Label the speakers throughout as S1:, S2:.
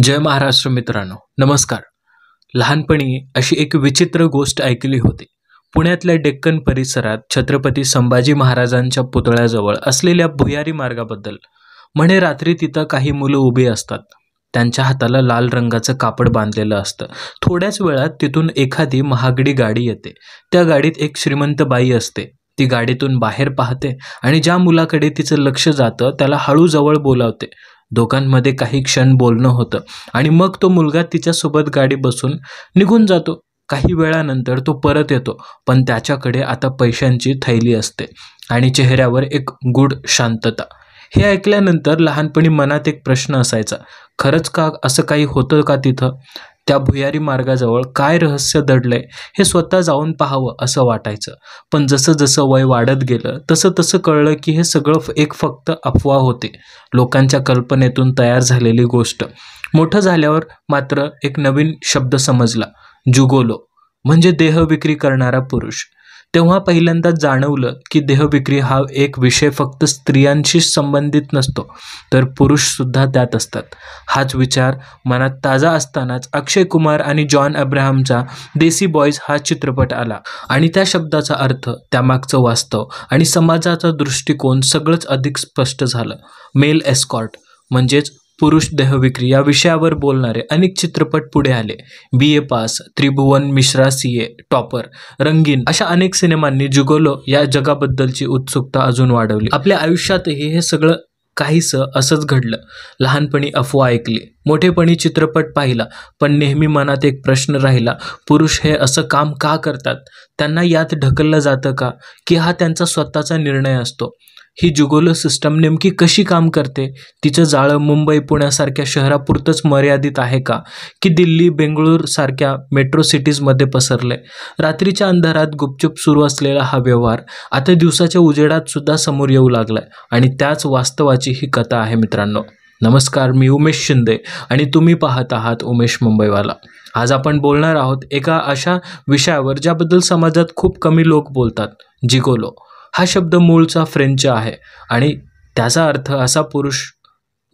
S1: जय महाराष्ट्र मित्रांनो, नमस्कार. लहानपणी अशी एक विचित्र गोष्ट ऐकली होती. पुण्यातल्या डेक्कन परिसरात छत्रपती संभाजी महाराजांच्या पुतळ्याजवळ असलेल्या भुयारी मार्गाबद्दल. म्हणे रात्री तिथं काही मुलं उभी असतात. त्यांच्या हाताला लाल रंगाचं कापड बांधलेलं असतं. थोड्याच वेळात तिथून एखादी महागडी गाडी येते. त्या गाडीत एक श्रीमंत बाई असते. ती गाडीतून बाहेर पाहते आणि ज्या मुलाकडे तिचं लक्ष जातं त्याला हळू जवळ बोलावते. दोघांमध्ये काही क्षण बोलणं होतं आणि मग तो मुलगा तिच्यासोबत गाडी बसून निघून जातो. काही वेळानंतर तो परत येतो, पण त्याच्याकडे आता पैशांची थैली असते आणि चेहऱ्यावर एक गूढ शांतता. हे ऐकल्यानंतर लहानपणी मनात एक प्रश्न असायचा, खरंच का असं काही होतं का तिथं? त्या भुयारी मार्गाजवळ काय रहस्य दडलंय हे स्वतः जाऊन पाहावं असं वाटायचं. पण जसं जसं वय वाढत गेलं तसं तसं कळलं की हे सगळं एक फक्त अफवा होते, लोकांच्या कल्पनेतून तयार झालेली गोष्ट. मोठं झाल्यावर मात्र एक नवीन शब्द समजला, जुगोलो, म्हणजे देह विक्री करणारा पुरुष. तेव्हा पहिल्यांदा जाणवलं की देहविक्री हा एक विषय फक्त स्त्रियांशी संबंधित नसतो, तर पुरुषसुद्धा त्यात असतात. हाच विचार मनात ताजा असतानाच अक्षय कुमार आणि जॉन अब्राहमचा देसी बॉयज हा चित्रपट आला आणि त्या शब्दाचा अर्थ, त्यामागचं वास्तव आणि समाजाचा दृष्टिकोन सगळंच अधिक स्पष्ट झालं. मेल एस्कॉर्ट म्हणजेच पुरुष देहविक्री या विषयावर बोलणारे अनेक चित्रपट पुढे आले. BA पास, त्रिभुवन मिश्रा CA, टॉपर, रंगीन अशा अनेक सिनेमांनी जुगोलो या जगाबद्दलची उत्सुकता अजून वाढवली. आपल्या आयुष्यातही हे सगळं काहीसं असंच घडलं. लहानपणी अफवा ऐकली, मोठेपणी चित्रपट पाहिला, पण नेहमी मनात एक प्रश्न राहिला, पुरुष हे असं काम का करतात? त्यांना यात ढकललं जातं का, की हा त्यांचा स्वतःचा निर्णय असतो? ही जुगोलो सिस्टम नेमकी कशी काम करते? तिचं जाळं मुंबई पुण्यासारख्या शहरापुरतंच मर्यादित आहे का, की दिल्ली बेंगळूर सारख्या मेट्रो सिटीजमध्ये पसरले? रात्रीच्या अंधारात गुपचूप सुरू असलेला हा व्यवहार आता दिवसाच्या उजेडात सुद्धा समोर येऊ लागलाय आणि त्याच वास्तवाची ही कथा आहे मित्रांनो. नमस्कार, मी उमेश शिंदे आणि तुम्ही पाहत आहात उमेश मुंबईवाला. आज आपण बोलणार आहोत एका अशा विषयावर ज्याबद्दल समाजात खूप कमी लोक बोलतात, जिगोलो. हा शब्द मूळचा फ्रेंच आहे आणि त्याचा अर्थ असा पुरुष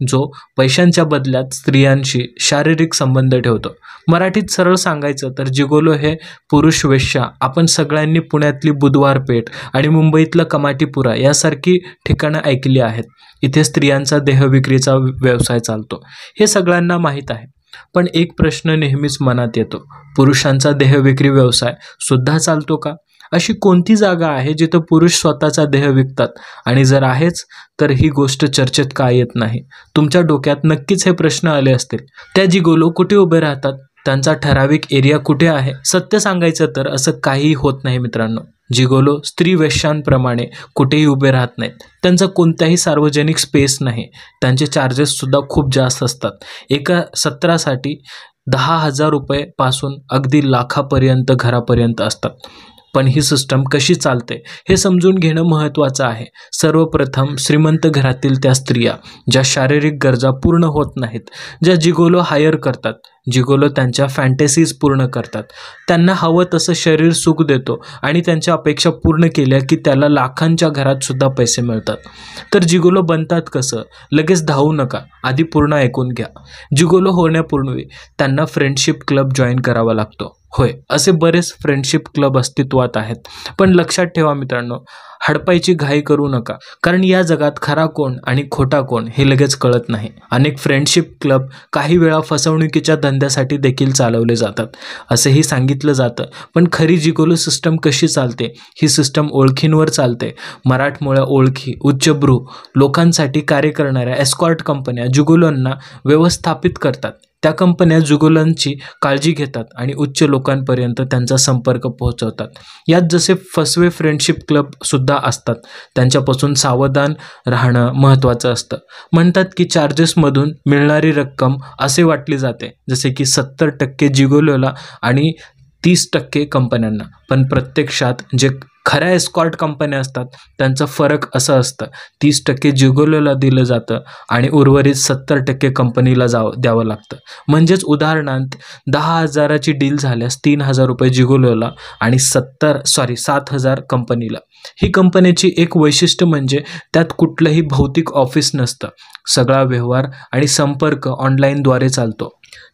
S1: जो पैशांच्या बदल्यात स्त्रियांशी शारीरिक संबंध ठेवतो. मराठीत सरळ सांगायचं तर जिगोलो हे पुरुष वेश्या आपण सगळ्यांनी पुण्यातली बुधवार पेठ आणि मुंबईतलं कमाटीपुरा यासारखी ठिकाणं ऐकली आहेत. इथे स्त्रियांचा देहविक्रीचा व्यवसाय चालतो हे सगळ्यांना माहीत आहे. पण एक प्रश्न नेहमीच मनात येतो, पुरुषांचा देहविक्री व्यवसाय सुद्धा चालतो का? अशी कोणती जागा आहे जिथं पुरुष स्वतःचा देह विकतात? आणि जर आहेच तर ही गोष्ट चर्चेत का येत नाही? तुमच्या डोक्यात नक्कीच हे प्रश्न आले असतील. त्या जिगोलो कुठे उभे राहतात? त्यांचा ठराविक एरिया कुठे आहे? सत्य सांगायचं तर असं काहीही होत नाही मित्रांनो. जिगोलो स्त्री वेश्यांप्रमाणे कुठेही उभे राहत नाहीत. त्यांचा कोणताही सार्वजनिक स्पेस नाही. त्यांचे चार्जेससुद्धा खूप जास्त असतात. एका सत्रासाठी 10,000 रुपये पासून अगदी लाखापर्यंत घरापर्यंत असतात. पण ही सिस्टम कशी चालते हे समजून घेणं महत्त्वाचं आहे. सर्वप्रथम श्रीमंत घरातील त्या स्त्रिया ज्या शारीरिक गरजा पूर्ण होत नाहीत, ज्या जिगोलो हायर करतात, जिगोलो त्यांच्या फॅन्टेसीज पूर्ण करतात, त्यांना हवं तसं शरीर सुख देतो आणि त्यांच्या अपेक्षा पूर्ण केल्या की त्याला लाखांच्या घरात सुद्धा पैसे मिळतात. तर जिगोलो बनतात कसं? लगेच धावू नका, आधी पूर्ण ऐकून घ्या. जिगोलो होण्यापूर्वी त्यांना फ्रेंडशिप क्लब जॉईन करावा लागतो. होय, असे बरेच फ्रेंडशिप क्लब अस्तित्वात आहेत. पण लक्षात ठेवा मित्रांनो, हडपायची घाई करू नका, कारण या जगात खरा कोण आणि खोटा कोण हे लगेच कळत नाही. अनेक फ्रेंडशिप क्लब काही वेळा फसवणुकीच्या धंद्यासाठी देखील चालवले जातात असेही सांगितलं जातं. पण खरी जिगोलो सिस्टम कशी चालते? ही सिस्टम ओळखींवर चालते. मराठमोळ्या ओळखी, उच्चभ्रू लोकांसाठी कार्य करणाऱ्या एस्कॉर्ट कंपन्या जिगोलोंना व्यवस्थापित करतात. त्या कंपन्या जुगोलांची काळजी घेतात आणि उच्च लोकांपर्यंत त्यांचा संपर्क पोहोचवतात. यात जसे फसवे फ्रेंडशिप क्लब सुद्धा असतात, त्यांच्यापासून सावधान राहणं महत्त्वाचं असतं. म्हणतात की चार्जेसमधून मिळणारी रक्कम असे वाटली जाते जसे की 70% जिगोलोला आणि 30% कंपन्यांना. पण प्रत्यक्षात जे खऱ्या एस्कॉर्ट कंपन्या असतात त्यांचा फरक असं असतं, 30% जिगोलोला दिलं जातं आणि उर्वरित 70% कंपनीला द्यावं लागतं. म्हणजेच उदाहरणार्थ 10,000ची डील झाल्यास 3,000 रुपये जिगोलोला आणि 7,000 कंपनीला. ही कंपनीची एक वैशिष्ट्य म्हणजे त्यात कुठलंही भौतिक ऑफिस नसतं. सगळा व्यवहार आणि संपर्क ऑनलाईनद्वारे चालतो.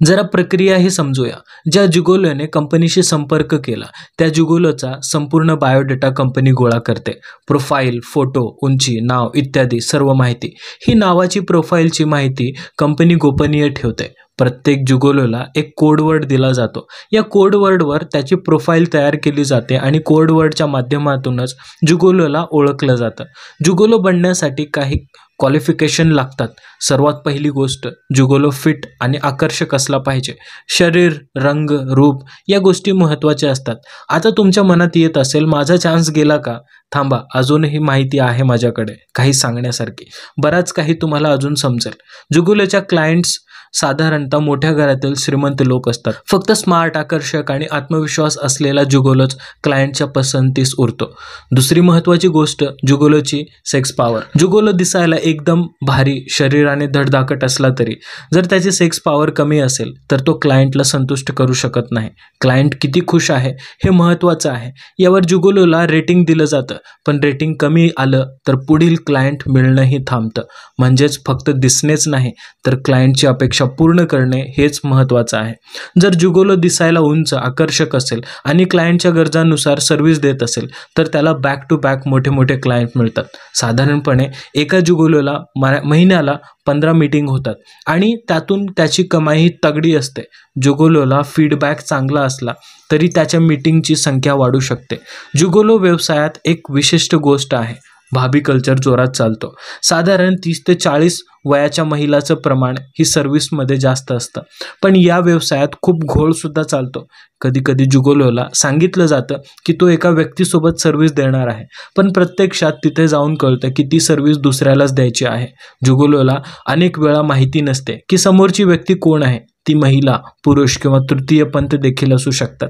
S1: जरा प्रक्रियाही समजूया. ज्या जिगोलोने कंपनीशी संपर्क केला त्या जिगोलोचा संपूर्ण बायोडेटा कंपनी गोळा करते. प्रोफाईल, फोटो, उंची, नाव इत्यादी सर्व माहिती. ही नावाची प्रोफाईलची माहिती कंपनी गोपनीय ठेवते. प्रत्येक जिगोलोला एक कोडवर्ड दिला जातो. या कोडवर्डवर त्याची प्रोफाईल तयार केली जाते आणि कोडवर्डच्या माध्यमातूनच जिगोलोला ओळखलं जातं. जिगोलो बनण्यासाठी काही क्वालिफिकेशन लागतात. सर्वात पहिली गोष्ट, जिगोलो फिट आणि आकर्षक असला पाहिजे. शरीर, रंग, रूप या गोष्टी महत्त्वाच्या असतात. आता तुमच्या मनात येत असेल, माझा चान्स गेला का? थांबा, अजूनही माहिती आहे माझ्याकडे काही सांगण्यासारखी. बराच काही तुम्हाला अजून समजेल. जिगोलोच्या क्लायंट्स साधारणतः मोठ्या घरातील श्रीमंत लोक असतात. फक्त स्मार्ट, आकर्षक आणि आत्मविश्वास असलेला जिगोलोच क्लायंटच्या पसंतीस उरतो. दुसरी महत्त्वाची गोष्ट, जिगोलोची सेक्स पॉवर. जिगोलो दिसायला एकदम भारी, शरीराने धडधाकट असला तरी जर त्याची सेक्स पॉवर कमी असेल तर तो क्लायंटला संतुष्ट करू शकत नाही. क्लायंट किती खुश आहे हे महत्त्वाचं आहे. यावर जिगोलोला रेटिंग दिलं जातं. पण रेटिंग कमी आलं तर पुढील क्लायंट मिळणंही थांबतं. म्हणजेच फक्त दिसणेच नाही तर क्लायंटची अपेक्षा पूर्ण करणे हेच महत्त्वाचं आहे. जर जिगोलो दिसायला उंच, आकर्षक असेल आणि क्लायंटच्या गरजांनुसार सर्व्हिस देत असेल तर त्याला बॅक टू बॅक मोठे मोठे क्लायंट मिळतात. साधारणपणे एका जिगोलोला महिन्याला 15 मीटिंग होतात आणि त्यातून त्याची कमाई तगडी असते. जिगोलोला फीडबॅक चांगला असला तरी त्याच्या मीटिंगची संख्या वाढू शकते. जिगोलो व्यवसायात एक विशिष्ट गोष्ट आहे, भाभी कल्चर जोरात चालतो. साधारण 30 ते 40 वयाच्या महिलाचं प्रमाण ही सर्व्हिसमध्ये जास्त असतं. पण या व्यवसायात खूप घोळसुद्धा चालतो. कधी कधी जिगोलोला सांगितलं जातं की तो एका व्यक्तीसोबत सर्व्हिस देणार आहे, पण प्रत्यक्षात तिथे जाऊन कळतं की ती सर्व्हिस दुसऱ्यालाच द्यायची आहे. जिगोलोला अनेक वेळा माहिती नसते की समोरची व्यक्ती कोण आहे. ती महिला, पुरुष किंवा तृतीयपंथ देखील असू शकतात.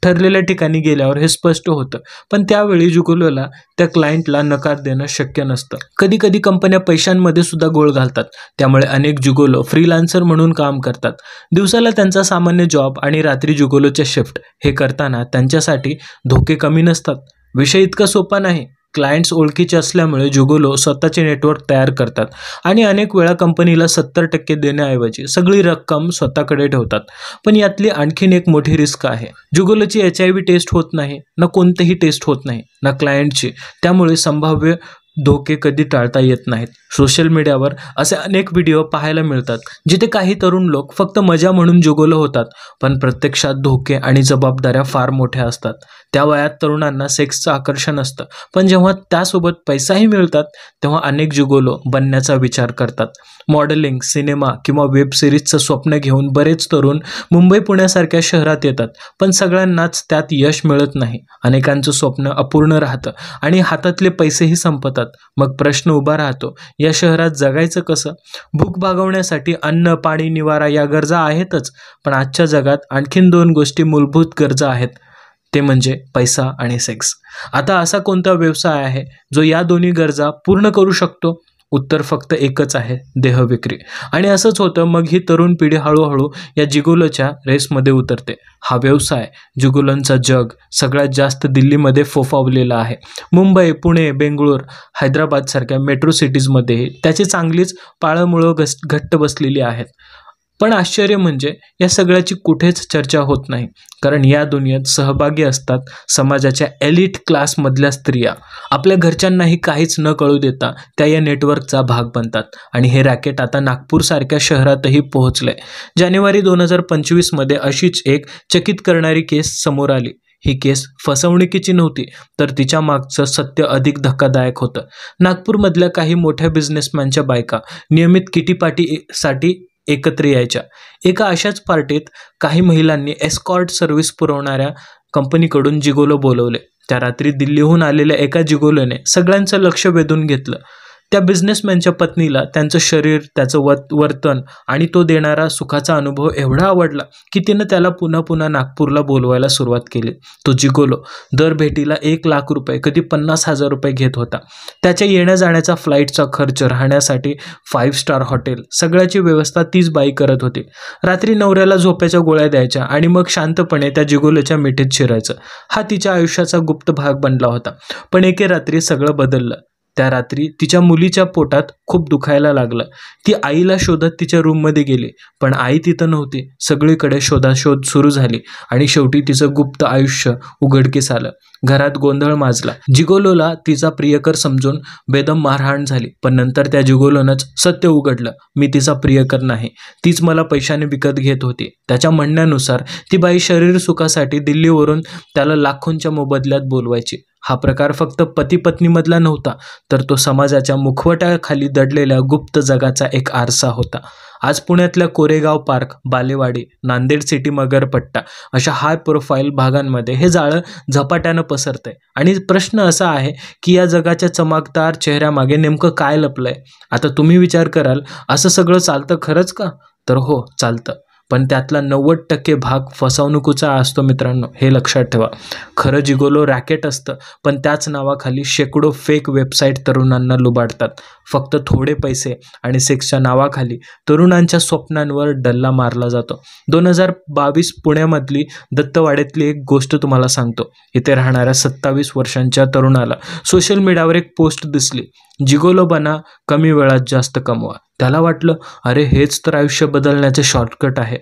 S1: ठरलेल्या ठिकाणी गेल्यावर हे स्पष्ट होतं, पण त्यावेळी जिगोलोला त्या क्लायंटला नकार देणं शक्य नसतं. कधी कधी कंपन्या पैशांमध्ये सुद्धा गोळ घालतात. त्यामुळे अनेक जिगोलो फ्रीलान्सर म्हणून काम करतात. दिवसाला त्यांचा सामान्य जॉब आणि रात्री जिगोलोच्या शिफ्ट. हे करताना त्यांच्यासाठी धोके कमी नसतात. विषय इतका सोपा नाही. क्लायंट्स ओळखीचे असल्यामुळे जिगोलो स्वतःचे नेटवर्क तयार करतात आणि अनेक वेळा कंपनीला 70% देण्याऐवजी सगळी रक्कम स्वतःकडे ठेवतात. पण यातली आणखीन एक मोठी रिस्क आहे. जिगोलोची HIV टेस्ट होत नाही, ना कोणतेही टेस्ट होत नाही, ना क्लायंटची. त्यामुळे संभाव्य धोके कधी टाळता येत नाहीत. सोशल मीडियावर असे अनेक व्हिडिओ पाहायला मिळतात जिथे काही तरुण लोक फक्त मजा म्हणून जिगोलो होतात, पण प्रत्यक्षात धोके आणि जबाबदाऱ्या फार मोठ्या असतात. त्या वयात तरुणांना सेक्सचं आकर्षण असतं, पण जेव्हा त्यासोबत पैसाही मिळतात तेव्हा अनेक जिगोलो बनण्याचा विचार करतात. मॉडेलिंग, सिनेमा किंवा वेब सिरीजचं स्वप्न घेऊन बरेच तरुण मुंबई, पुण्यासारख्या शहरात येतात, पण सगळ्यांनाच त्यात यश मिळत नाही. अनेकांचं स्वप्न अपूर्ण राहतं आणि हातातले पैसेही संपतात. मग प्रश्न उभा राहतो, या शहरात जगायचं कसं? भूक भागवण्यासाठी अन्न, पाणी, निवारा या गरजा आहेतच, पण आजच्या जगात आणखीन 2 गोष्टी मूलभूत गरजा आहेत, ते म्हणजे पैसा आणि सेक्स. आता असा कोणता व्यवसाय आहे जो या दोन्ही गरजा पूर्ण करू शकतो? उत्तर फक्त एकच आहे, देहविक्री. आणि असंच होतं. मग ही तरुण पिढी हळूहळू या जिगोलोच्या रेसमध्ये उतरते. हा व्यवसाय, जिगोलोंचा जग, सगळ्यात जास्त दिल्लीमध्ये फोफावलेला आहे. मुंबई, पुणे, बेंगळूर, हैदराबाद सारख्या मेट्रो सिटीजमध्ये त्याची चांगलीच पाळंमुळं घट्ट बसलेली आहेत. पण आश्चर्य म्हणजे या सगळ्याची कुठेच चर्चा होत नाही, कारण या दुनियेत सहभागी असतात समाजाच्या एलिट क्लासमधल्या स्त्रिया. आपल्या घरच्यांनाही काहीच न कळू देता त्या या नेटवर्कचा भाग बनतात आणि हे रॅकेट आता नागपूरसारख्या शहरातही पोहोचलंय. जानेवारी 2025मध्ये अशीच एक चकित करणारी केस समोर आली. ही केस फसवणुकीची नव्हती, तर तिच्या मागचं सत्य अधिक धक्कादायक होतं. नागपूरमधल्या काही मोठ्या बिझनेसमॅनच्या बायका नियमित किटी पार्टीसाठी एकत्र यायच्या. एका अशाच पार्टीत काही महिलांनी एस्कॉर्ट सर्व्हिस पुरवणाऱ्या कंपनीकडून जिगोलो बोलवले. त्या रात्री दिल्लीहून आलेल्या एका जिगोलोने सगळ्यांचं लक्ष वेधून घेतलं. त्या बिझनेसमॅनच्या पत्नीला त्यांचं शरीर, त्याचं वर्तन आणि तो देणारा सुखाचा अनुभव एवढा आवडला की तिनं त्याला पुन्हा पुन्हा नागपूरला बोलवायला सुरुवात केली. तो जिगोलो दर भेटीला 1,00,000 रुपये, कधी 50,000 रुपये घेत होता. त्याच्या येण्या जाण्याचा, फ्लाईटचा खर्च, राहण्यासाठी 5 स्टार हॉटेल, सगळ्याची व्यवस्था तीच बाई करत होती. रात्री नवऱ्याला झोप्याच्या गोळ्या द्यायच्या आणि मग शांतपणे त्या जिगोलोच्या मिठीत शिरायचं. हा तिच्या आयुष्याचा गुप्त भाग बनला होता. पण एके रात्री सगळं बदललं. त्या रात्री तिच्या मुलीच्या पोटात खूप दुखायला लागलं. ती आईला शोधत तिच्या रूममध्ये गेली, पण आई तिथं नव्हती. सगळीकडे शोधाशोध सुरू झाली आणि शेवटी तिचं गुप्त आयुष्य उघडकीस आलं. घरात गोंधळ माजला. जिगोलोला तिचा प्रियकर समजून बेदम मारहाण झाली, पण नंतर त्या जिगोलोनंच सत्य उघडलं. मी तिचा प्रियकर नाही, तीच मला पैशाने विकत घेत होती. त्याच्या म्हणण्यानुसार ती बाई शरीर सुखासाठी दिल्लीवरून त्याला लाखोंच्या मोबदल्यात बोलवायची. हा प्रकार फक्त पती पत्नीमधला नव्हता, तर तो समाजाच्या मुखवट्याखाली दडलेल्या गुप्त जगाचा एक आरसा होता. आज पुण्यातल्या कोरेगाव पार्क, बालेवाडी, नांदेड सिटी, मगरपट्टा अशा हाय प्रोफाईल भागांमध्ये हे जाळं झपाट्यानं पसरतंय. आणि प्रश्न असा आहे की या जगाच्या चमकदार चेहऱ्यामागे नेमकं काय लपलंय? आता तुम्ही विचार कराल, असं सगळं चालतं खरंच का? तर हो, चालतं. पण त्यातला 90% भाग फसवणुकीचा असतो मित्रांनो, हे लक्षात ठेवा. खरं जिगोलो रॅकेट असतं, पण त्याच नावाखाली शेकडो फेक वेबसाईट तरुणांना लुबाडतात. फक्त थोडे पैसे आणि सेक्सच्या नावाखाली तरुणांच्या स्वप्नांवर डल्ला मारला जातो. 2022 पुण्यामधली दत्तवाड्यातली एक गोष्ट तुम्हाला सांगतो. इथे राहणाऱ्या 27 वर्षांच्या तरुणाला सोशल मीडियावर एक पोस्ट दिसली, जिगोलो बना, कमी वेळात जास्त कमवा. त्याला वाटलं, अरे हेच तर आयुष्य बदलण्याचे शॉर्टकट आहे.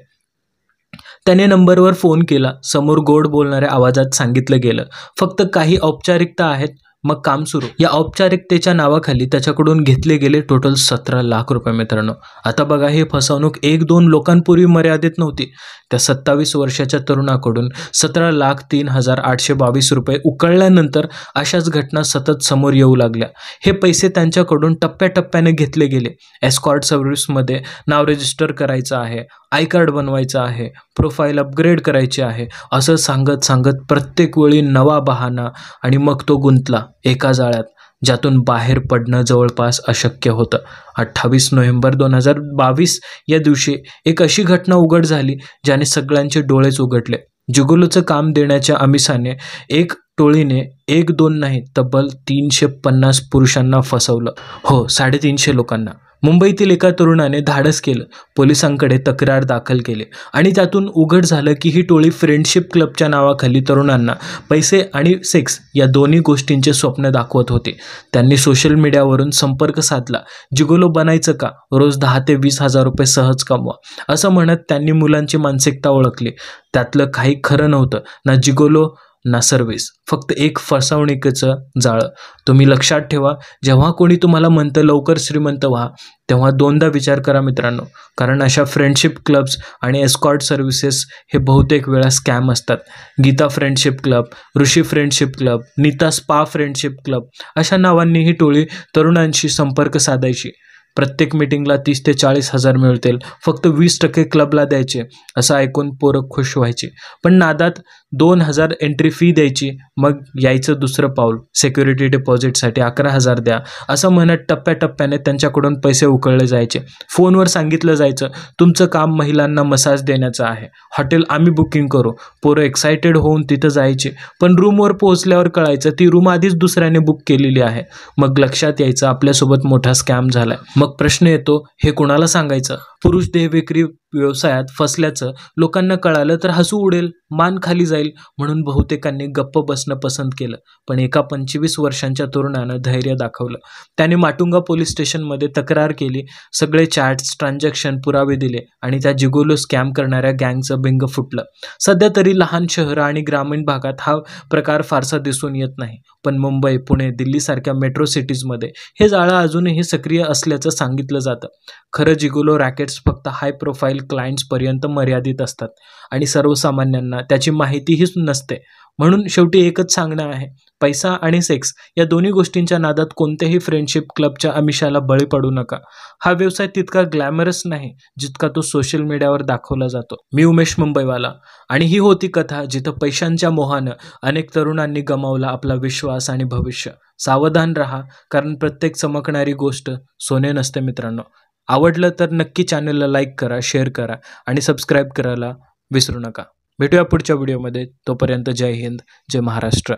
S1: त्याने नंबरवर फोन केला. समोर गोड बोलणाऱ्या आवाजात सांगितलं गेलं, फक्त काही औपचारिकता आहेत, मग काम सुरू. या औपचारिकतेच्या नावाखाली त्याच्याकडून घेतले गेले टोटल 17 लाख रुपये मित्रांनो. आता बघा, हे फसवणूक 1-2 लोकांपूर्वी मर्यादित नव्हती. त्या 27 वर्षाच्या तरुणाकडून 17,03,822 रुपये उकळल्यानंतर अशाच घटना सतत समोर येऊ लागल्या. हे पैसे त्यांच्याकडून टप्प्याटप्प्याने घेतले गेले. एस्कॉर्ट सर्व्हिसमध्ये नाव रजिस्टर करायचं आहे, आय कार्ड बनवायचं आहे, प्रोफाईल अपग्रेड करायची आहे, असं सांगत सांगत प्रत्येक वेळी नवा बहाणा, आणि मग तो गुंतला एका जाळ्यात ज्यातून बाहेर पडणं जवळपास अशक्य होतं. 28 नोव्हेंबर 2022 या दिवशी एक अशी घटना उघड झाली ज्याने सगळ्यांचे डोळेच उघडले. जिगोलोचं काम देण्याच्या आमिषाने एक टोळीने 1-2 नाही, तब्बल 350 पुरुषांना फसवलं. हो, 350 लोकांना. मुंबईतील एका तरुणाने धाडस केलं, पोलिसांकडे तक्रार दाखल केली आणि त्यातून उघड झालं की ही टोळी फ्रेंडशिप क्लबच्या नावाखाली तरुणांना पैसे आणि सेक्स या दोन्ही गोष्टींचे स्वप्न दाखवत होते. त्यांनी सोशल मीडियावरून संपर्क साधला. जिगोलो बनायचं का? रोज 10 ते 20 हजार रुपये सहज कमवा, असं म्हणत त्यांनी मुलांची मानसिकता ओळखली. त्यातलं काही खरं नव्हतं, ना जिगोलो ना सर्व्हिस, फक्त एक फसवणुकीचं जाळं. तुम्ही लक्षात ठेवा, जेव्हा कोणी तुम्हाला म्हणतं लवकर श्रीमंत व्हा, तेव्हा 2दा विचार करा मित्रांनो, कारण अशा फ्रेंडशिप क्लब्स आणि एस्कॉर्ट सर्व्हिसेस हे बहुतेक वेळा स्कॅम असतात. Geeta friendship club, Rishi friendship club, Neeta spa friendship club अशा नावांनी ही टोळी तरुणांशी संपर्क साधायची. प्रत्येक मीटिंगला 30 ते 40 हजार मिळतील, फक्त 20% क्लबला द्यायचे, असं ऐकून पोरं खुश व्हायची. पण नादात 2,000 एंट्री फी द्यायची, मग यायचं दुसरं पाऊल, सिक्युरिटी डिपॉझिटसाठी 11,000 द्या, असं म्हणत टप्प्याटप्प्याने त्यांच्याकडून पैसे उकळले जायचे. फोनवर सांगितलं जायचं, तुमचं काम महिलांना मसाज देण्याचं आहे, हॉटेल आम्ही बुकिंग करू. पोरं एक्सायटेड होऊन तिथं जायचे, पण रूमवर पोहोचल्यावर कळायचं ती रूम आधीच दुसऱ्याने बुक केलेली आहे. मग लक्षात यायचं आपल्यासोबत मोठा स्कॅम झालाय. मग प्रश्न येतो, हे कोणाला सांगायचं? पुरुष देह विक्री व्यवसायात फसल्याचं लोकांना कळालं तर हसू उडेल, मान खाली जाईल, म्हणून बहुतेकांनी गप्प बसणं पसंत केलं. पण एका 25 वर्षांच्या तरुणानं धैर्य दाखवलं. त्याने माटुंगा पोलीस स्टेशनमध्ये तक्रार केली, सगळे चॅट्स, ट्रान्झॅक्शन पुरावे दिले आणि त्या जिगोलो स्कॅम करणाऱ्या गँगचं बिंग फुटलं. सध्या तरी लहान शहरं आणि ग्रामीण भागात हा प्रकार फारसा दिसून येत नाही, पण मुंबई, पुणे, दिल्लीसारख्या मेट्रो सिटीजमध्ये हे जाळं अजूनही सक्रिय असल्याचं सांगितलं जातं. खरं जिगोलो रॅकेट्स फक्त हाय प्रोफाईल क्लायंट्सपर्यंत मर्यादित असतात आणि सर्वसामान्यांना त्याची माहितीही नसते. म्हणून शेवटी एकच सांगणं आहे, पैसा आणि सेक्स या दोन्ही गोष्टींच्या नादात कोणत्याही फ्रेंडशिप क्लबच्या आमिषाला बळी पडू नका. हा व्यवसाय तितका ग्लॅमरस नाही जितका तो सोशल मीडियावर दाखवला जातो. मी उमेश मुंबईवाला आणि ही होती कथा जिथं पैशांच्या मोहानं अनेक तरुणांनी गमावला आपला विश्वास आणि भविष्य. सावधान राहा, कारण प्रत्येक चमकणारी गोष्ट सोने नसते मित्रांनो. आवडलं तर नक्की चॅनलला लाईक करा, शेअर करा आणि सबस्क्राईब करायला विसरू नका. भेटूया पुढच्या व्हिडिओमध्ये. तोपर्यंत जय हिंद, जय महाराष्ट्र.